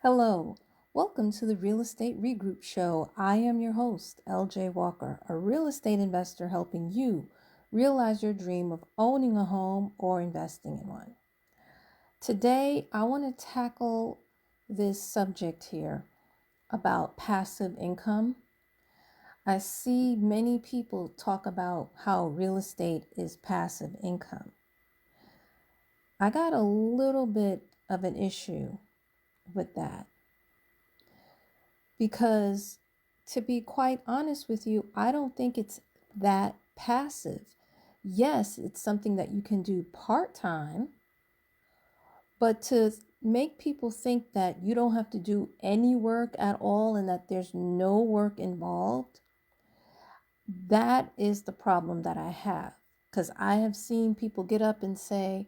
Hello, welcome to the Real Estate Regroup Show. I am your host, LJ Walker, a real estate investor helping you realize your dream of owning a home or investing in one. Today, I want to tackle this subject here about passive income. I see many people talk about how real estate is passive income. I got a little bit of an issue with that. Because to be quite honest with you, I don't think it's that passive. Yes, it's something that you can do part-time, but to make people think that you don't have to do any work at all and that there's no work involved, that is the problem that I have. Because I have seen people get up and say,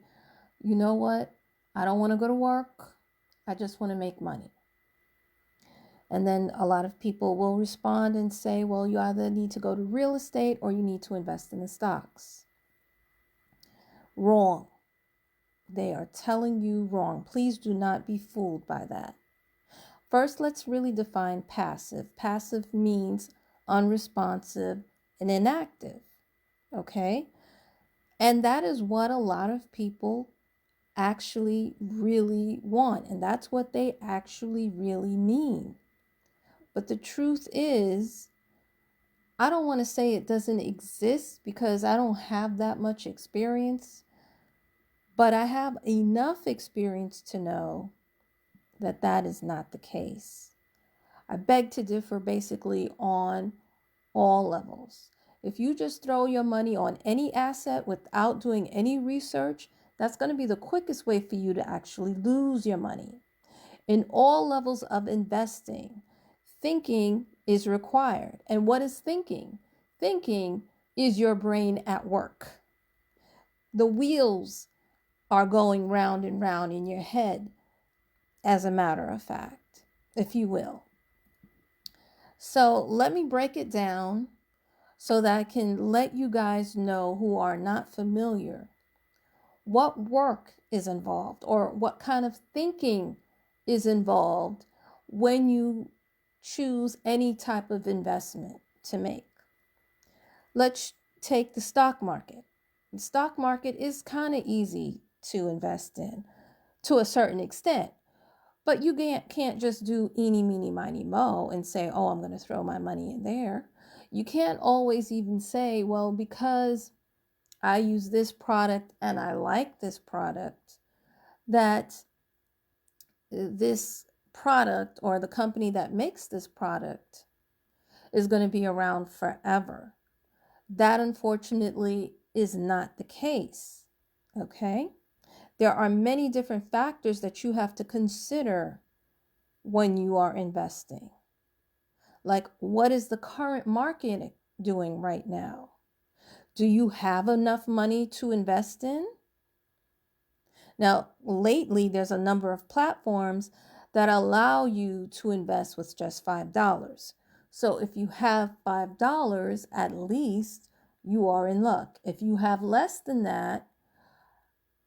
you know what, I don't want to go to work. I just want to make money. And then a lot of people will respond and say, well, you either need to go to real estate or you need to invest in the stocks. Wrong. They are telling you wrong. Please do not be fooled by that. First, let's really define passive. Passive means unresponsive and inactive. Okay? And that is what a lot of people actually really want. And that's what they actually really mean. But the truth is, I don't want to say it doesn't exist because I don't have that much experience, but I have enough experience to know that that is not the case. I beg to differ basically on all levels. If you just throw your money on any asset without doing any research, that's going to be the quickest way for you to actually lose your money. In all levels of investing, thinking is required. And what is thinking? Thinking is your brain at work. The wheels are going round and round in your head, as a matter of fact, if you will. So let me break it down so that I can let you guys know who are not familiar what work is involved or what kind of thinking is involved when you choose any type of investment to make. Let's take the stock market. The stock market is kind of easy to invest in to a certain extent, but you can't just do eeny, meeny, miny, mo and say, oh, I'm going to throw my money in there. You can't always even say, well, because I use this product and I like this product, that this product or the company that makes this product is going to be around forever. That unfortunately is not the case. Okay? There are many different factors that you have to consider when you are investing. Like, what is the current market doing right now? Do you have enough money to invest in? Now, lately, there's a number of platforms that allow you to invest with just $5. So if you have $5, at least you are in luck. If you have less than that,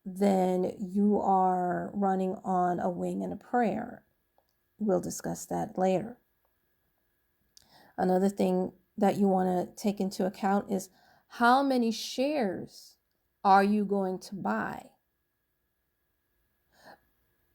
then you are running on a wing and a prayer. We'll discuss that later. Another thing that you want to take into account is how many shares are you going to buy?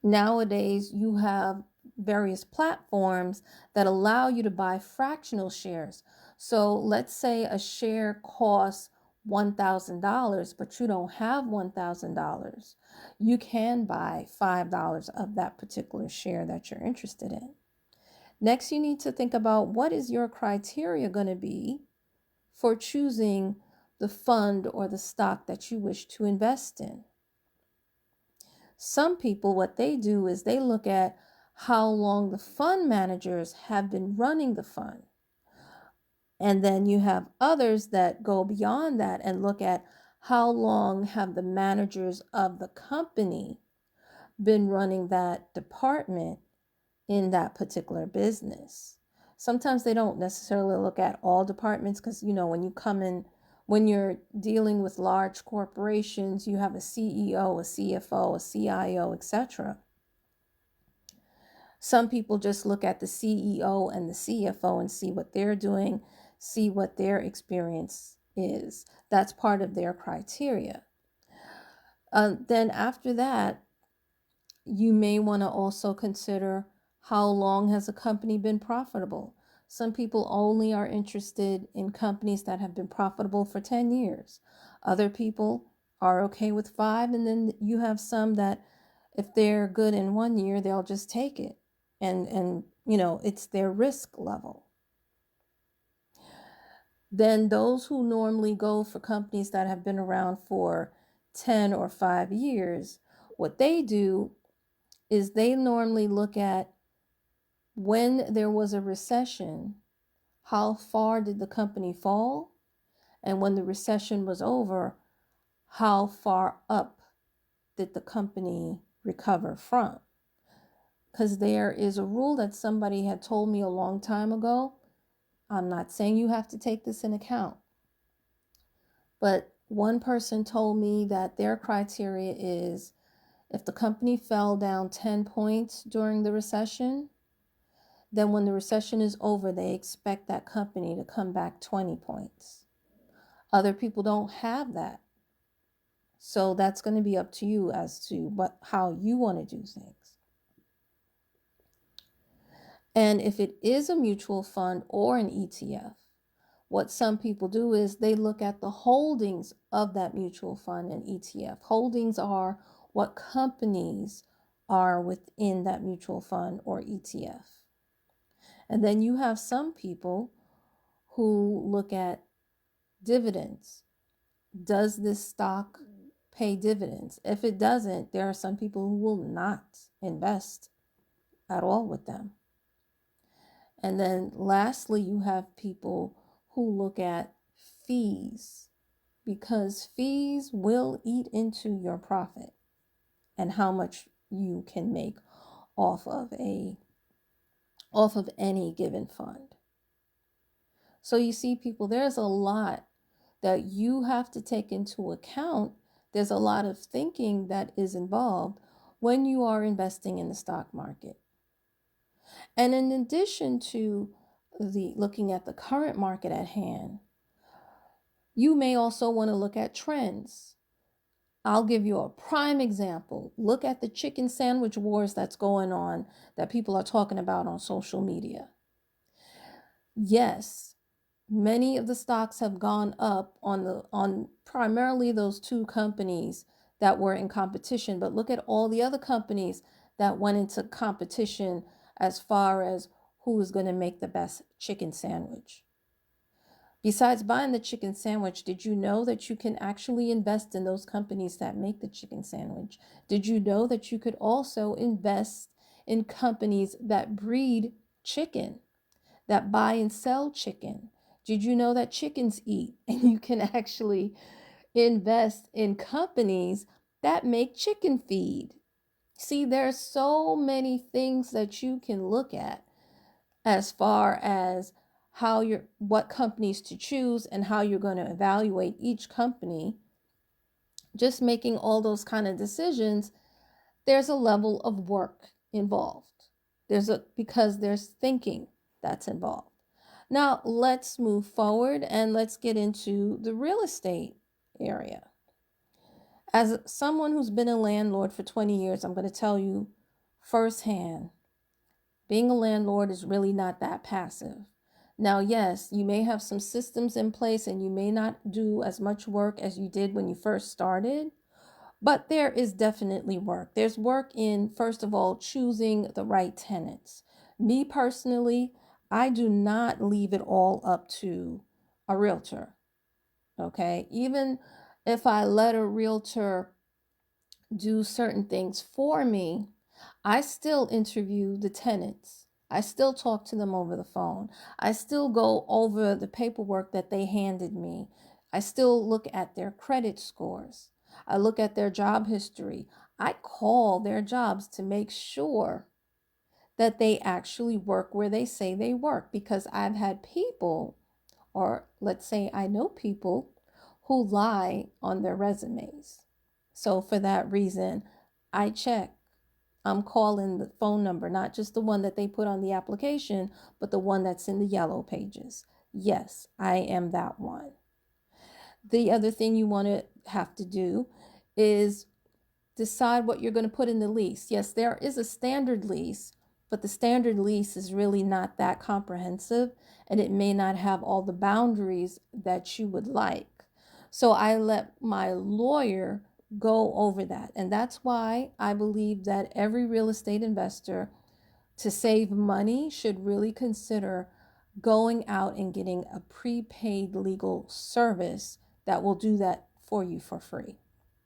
Nowadays, you have various platforms that allow you to buy fractional shares. So let's say a share costs $1,000, but you don't have $1,000. You can buy $5 of that particular share that you're interested in. Next, you need to think about what is your criteria going to be for choosing the fund or the stock that you wish to invest in. Some people, what they do is they look at how long the fund managers have been running the fund. And then you have others that go beyond that and look at how long have the managers of the company been running that department in that particular business. Sometimes they don't necessarily look at all departments because, when you come in When you're dealing with large corporations, you have a CEO, a CFO, a CIO, etc. Some people just look at the CEO and the CFO and see what they're doing, see what their experience is. That's part of their criteria. Then after that, you may want to also consider how long has a company been profitable. Some people only are interested in companies that have been profitable for 10 years. Other people are okay with 5, and then you have some that if they're good in 1 year, they'll just take it. And it's their risk level. Then those who normally go for companies that have been around for 10 or 5 years, what they do is they normally look at when there was a recession, how far did the company fall? And when the recession was over, how far up did the company recover from? Because there is a rule that somebody had told me a long time ago. I'm not saying you have to take this in account, but one person told me that their criteria is if the company fell down 10 points during the recession, then when the recession is over, they expect that company to come back 20 points. Other people don't have that. So that's going to be up to you as to how you want to do things. And if it is a mutual fund or an ETF, what some people do is they look at the holdings of that mutual fund and ETF. Holdings are what companies are within that mutual fund or ETF. And then you have some people who look at dividends. Does this stock pay dividends? If it doesn't, there are some people who will not invest at all with them. And then lastly, you have people who look at fees, because fees will eat into your profit and how much you can make off of any given fund. So you see, people, there's a lot that you have to take into account. There's a lot of thinking that is involved when you are investing in the stock market. And in addition to looking at the current market at hand, you may also want to look at trends. I'll give you a prime example. Look at the chicken sandwich wars that's going on, that people are talking about on social media. Yes, many of the stocks have gone up on primarily those 2 companies that were in competition, but look at all the other companies that went into competition as far as who is going to make the best chicken sandwich. Besides buying the chicken sandwich, did you know that you can actually invest in those companies that make the chicken sandwich? Did you know that you could also invest in companies that breed chicken, that buy and sell chicken? Did you know that chickens eat? And you can actually invest in companies that make chicken feed. See, there's so many things that you can look at as far as what companies to choose and how you're going to evaluate each company. Just making all those kind of decisions, there's a level of work involved. Because there's thinking that's involved. Now let's move forward and let's get into the real estate area. As someone who's been a landlord for 20 years, I'm going to tell you firsthand, being a landlord is really not that passive. Now, yes, you may have some systems in place and you may not do as much work as you did when you first started, but there is definitely work. There's work in, first of all, choosing the right tenants. Me personally, I do not leave it all up to a realtor. Okay? Even if I let a realtor do certain things for me, I still interview the tenants. I still talk to them over the phone. I still go over the paperwork that they handed me. I still look at their credit scores. I look at their job history. I call their jobs to make sure that they actually work where they say they work, because I've had people, or let's say I know people, who lie on their resumes. So for that reason, I check. I'm calling the phone number, not just the one that they put on the application, but the one that's in the yellow pages. Yes, I am that one. The other thing you want to have to do is decide what you're going to put in the lease. Yes, there is a standard lease, but the standard lease is really not that comprehensive, and it may not have all the boundaries that you would like. So I let my lawyer go over that. And that's why I believe that every real estate investor, to save money, should really consider going out and getting a prepaid legal service that will do that for you for free.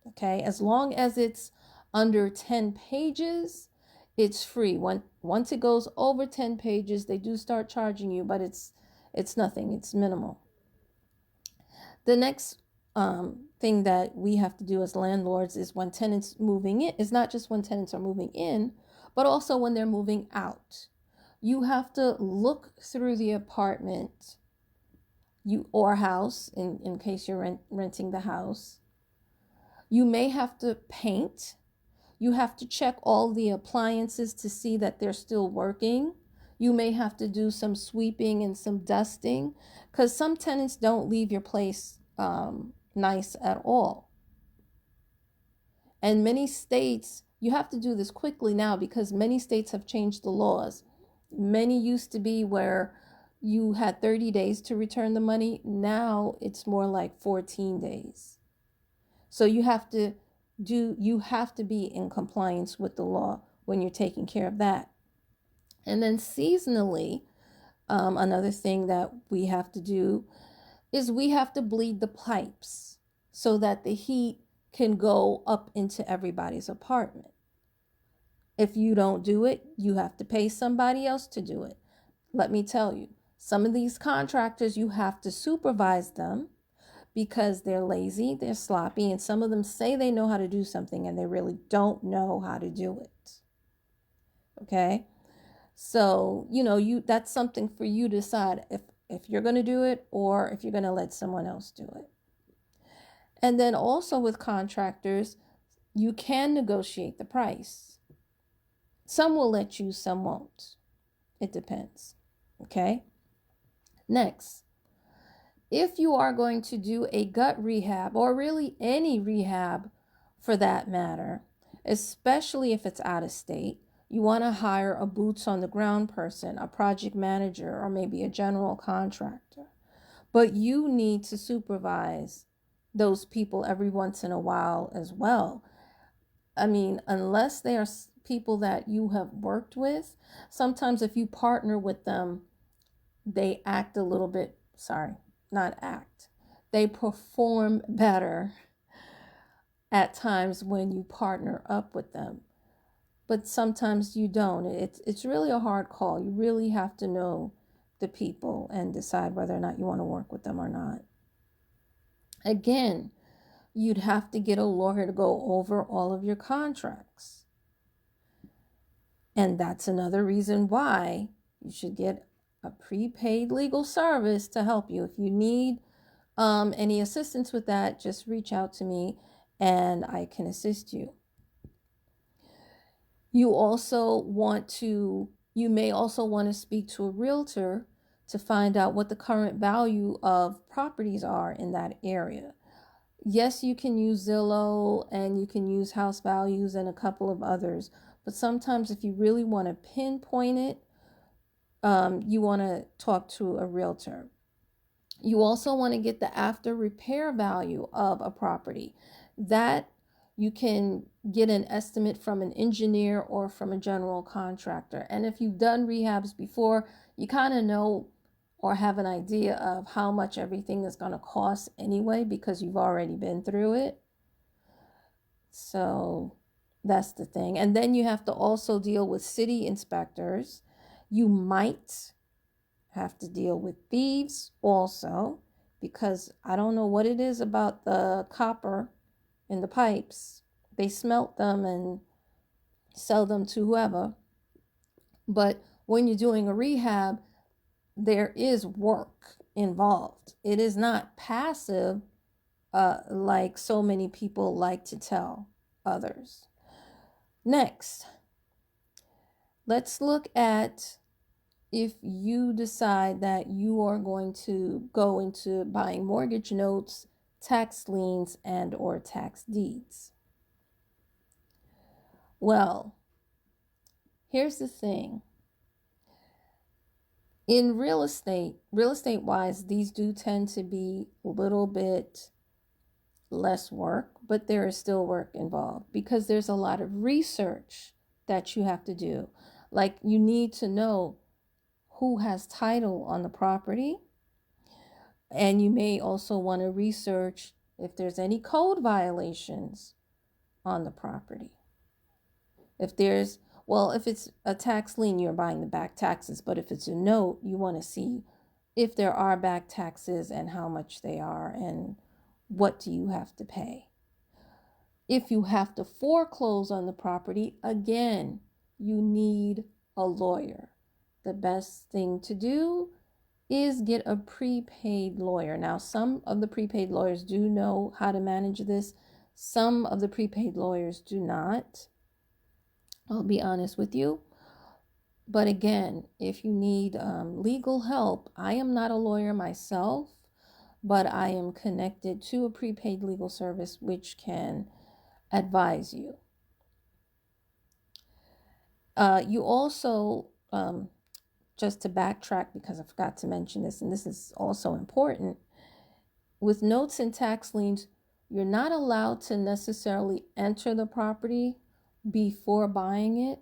Okay, as long as it's under 10 pages, it's free. Once it goes over 10 pages, they do start charging you, but it's nothing, it's minimal. The next thing that we have to do as landlords is when tenants moving in, is not just when tenants are moving in, but also when they're moving out. You have to look through the apartment or house in case you're renting the house. You may have to paint. You have to check all the appliances to see that they're still working. You may have to do some sweeping and some dusting, because some tenants don't leave your place nice at all. And many states, you have to do this quickly now because many states have changed the laws. Many used to be where you had 30 days to return the money. Now it's more like 14 days. So you have to be in compliance with the law when you're taking care of that. And then seasonally, another thing that we have to do is we have to bleed the pipes so that the heat can go up into everybody's apartment. If you don't do it, you have to pay somebody else to do it. Let me tell you, some of these contractors, you have to supervise them because they're lazy, they're sloppy, and some of them say they know how to do something and they really don't know how to do it. Okay? So, that's something for you to decide if you're going to do it or if you're going to let someone else do it. And then also with contractors, you can negotiate the price. Some will let you, some won't. It depends. Okay? Next, if you are going to do a gut rehab, or really any rehab for that matter, especially if it's out of state, you want to hire a boots on the ground person, a project manager, or maybe a general contractor. But you need to supervise those people every once in a while as well. I mean, unless they are people that you have worked with, sometimes if you partner with them, they act a little bit, they perform better at times when you partner up with them. But sometimes you don't. It's really a hard call. You really have to know the people and decide whether or not you want to work with them or not. Again, you'd have to get a lawyer to go over all of your contracts. And that's another reason why you should get a prepaid legal service to help you. If you need any assistance with that, just reach out to me and I can assist you. You may also want to speak to a realtor to find out what the current value of properties are in that area. Yes, you can use Zillow and you can use House Values and a couple of others, but sometimes if you really want to pinpoint it, you want to talk to a realtor. You also want to get the after repair value of a property. That you can get an estimate from an engineer or from a general contractor. And if you've done rehabs before, you kind of know or have an idea of how much everything is going to cost anyway, because you've already been through it. So that's the thing. And then you have to also deal with city inspectors. You might have to deal with thieves also, because I don't know what it is about the copper in the pipes. They smelt them and sell them to whoever. But when you're doing a rehab, there is work involved. It is not passive like so many people like to tell others. Next, let's look at if you decide that you are going to go into buying mortgage notes, tax liens, and or tax deeds. Well, here's the thing. In real estate wise, these do tend to be a little bit less work, but there is still work involved because there's a lot of research that you have to do. Like, you need to know who has title on the property, and you may also want to research if there's any code violations on the property. If it's a tax lien, you're buying the back taxes, but if it's a note, you want to see if there are back taxes and how much they are and what do you have to pay. If you have to foreclose on the property, again, you need a lawyer. The best thing to do is get a prepaid lawyer. Now, some of the prepaid lawyers do know how to manage this. Some of the prepaid lawyers do not. I'll be honest with you. But again, if you need legal help, I am not a lawyer myself, but I am connected to a prepaid legal service which can advise you. You also, just to backtrack because I forgot to mention this, and this is also important, with notes and tax liens, you're not allowed to necessarily enter the property before buying it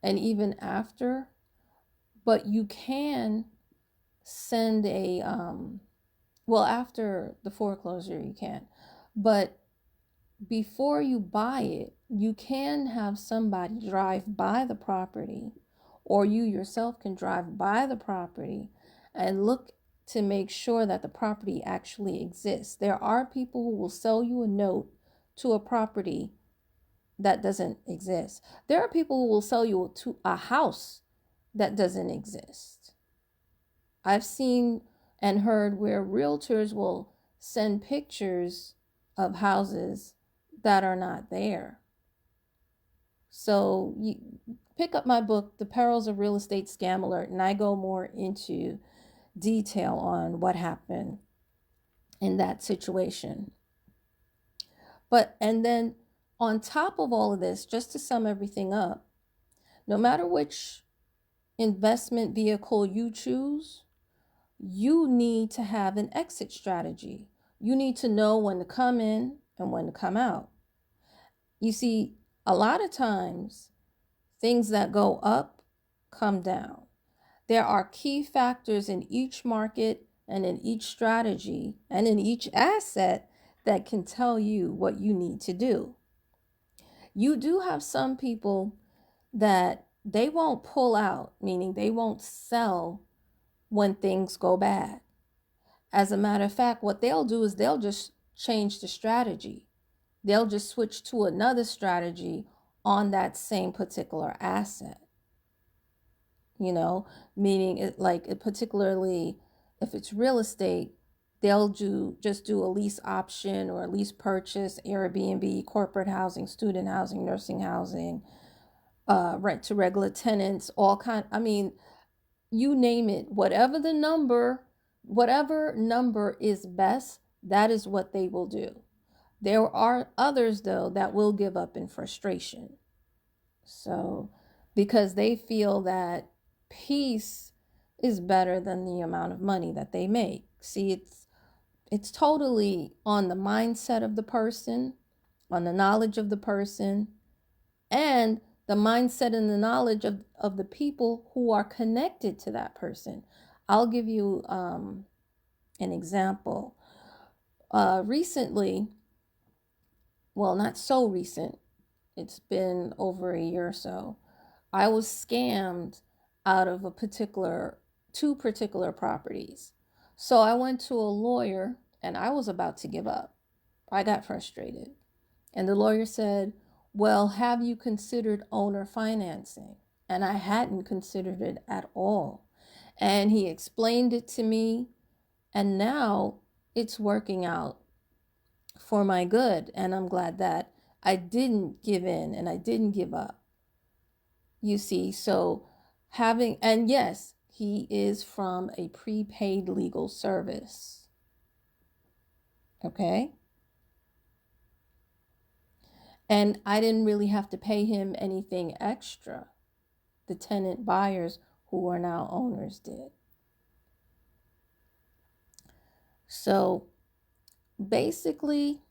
and even after, but you can send a, after the foreclosure you can, but before you buy it, you can have somebody drive by the property, or you yourself can drive by the property and look to make sure that the property actually exists. There are people who will sell you a note to a property that doesn't exist. There are people who will sell you to a house that doesn't exist. I've seen and heard where realtors will send pictures of houses that are not there. So you pick up my book, The Perils of Real Estate Scam Alert, and I go more into detail on what happened in that situation. And then on top of all of this, just to sum everything up, no matter which investment vehicle you choose, you need to have an exit strategy. You need to know when to come in and when to come out. You see, a lot of times, things that go up come down. There are key factors in each market and in each strategy and in each asset that can tell you what you need to do. You do have some people that they won't pull out, meaning they won't sell when things go bad. As a matter of fact, what they'll do is they'll just change the strategy. They'll just switch to another strategy on that same particular asset. Meaning particularly if it's real estate, they'll just do a lease option or a lease purchase, Airbnb, corporate housing, student housing, nursing housing, rent to regular tenants, you name it, whatever number is best, that is what they will do. There are others, though, that will give up in frustration. So, because they feel that peace is better than the amount of money that they make. See, it's totally on the mindset of the person, on the knowledge of the person, and the mindset and the knowledge of the people who are connected to that person. I'll give you an example. Recently, well, not so recent, it's been over a year or so, I was scammed out of two particular properties. So I went to a lawyer and I was about to give up. I got frustrated. And the lawyer said, well, have you considered owner financing? And I hadn't considered it at all. And he explained it to me, and now it's working out for my good. And I'm glad that I didn't give in and I didn't give up. You see, so and yes, he is from a prepaid legal service. Okay. And I didn't really have to pay him anything extra. The tenant buyers who are now owners did. So basically,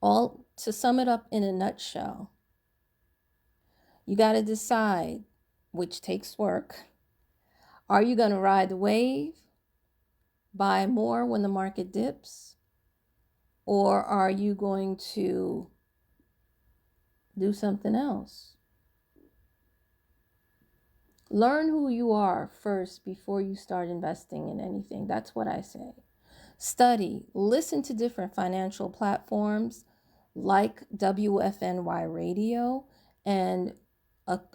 all to sum it up in a nutshell, you got to decide, which takes work. Are you going to ride the wave, buy more when the market dips, or are you going to do something else? Learn who you are first before you start investing in anything. That's what I say. Study, listen to different financial platforms like WFNY Radio and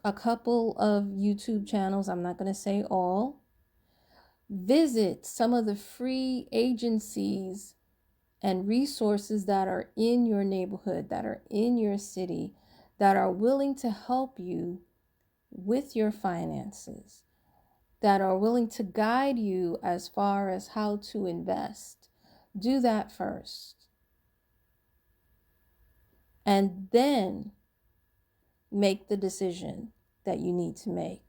a couple of YouTube channels. I'm not going to say all. Visit some of the free agencies and resources that are in your neighborhood, that are in your city, that are willing to help you with your finances, that are willing to guide you as far as how to invest. Do that first. And then make the decision that you need to make.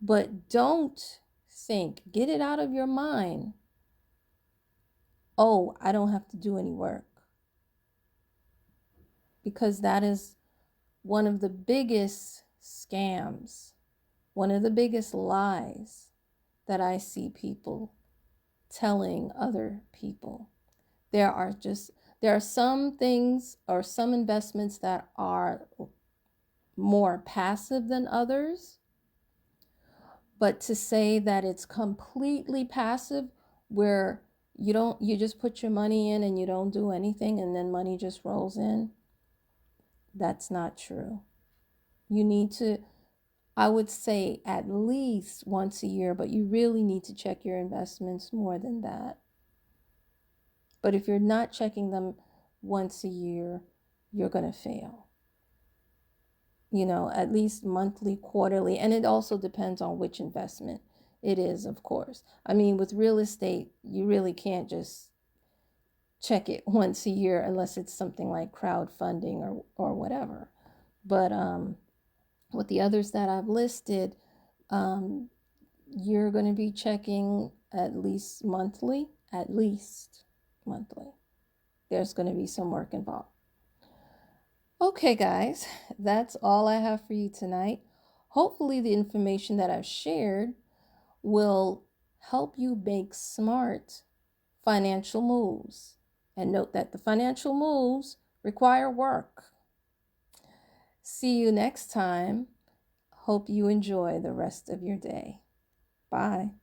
But don't think, get it out of your mind, oh, I don't have to do any work. Because that is one of the biggest scams, one of the biggest lies that I see people telling other people. There are some things or some investments that are more passive than others. But to say that it's completely passive, where you just put your money in and you don't do anything and then money just rolls in, that's not true. You need to, I would say, at least once a year, but you really need to check your investments more than that. But if you're not checking them once a year, you're going to fail. At least monthly, quarterly, and it also depends on which investment it is, of course. I mean, with real estate, you really can't just check it once a year unless it's something like crowdfunding or whatever. But with the others that I've listed, you're going to be checking at least monthly. There's going to be some work involved. Okay, guys, that's all I have for you tonight. Hopefully the information that I've shared will help you make smart financial moves. And note that the financial moves require work. See you next time. Hope you enjoy the rest of your day. Bye.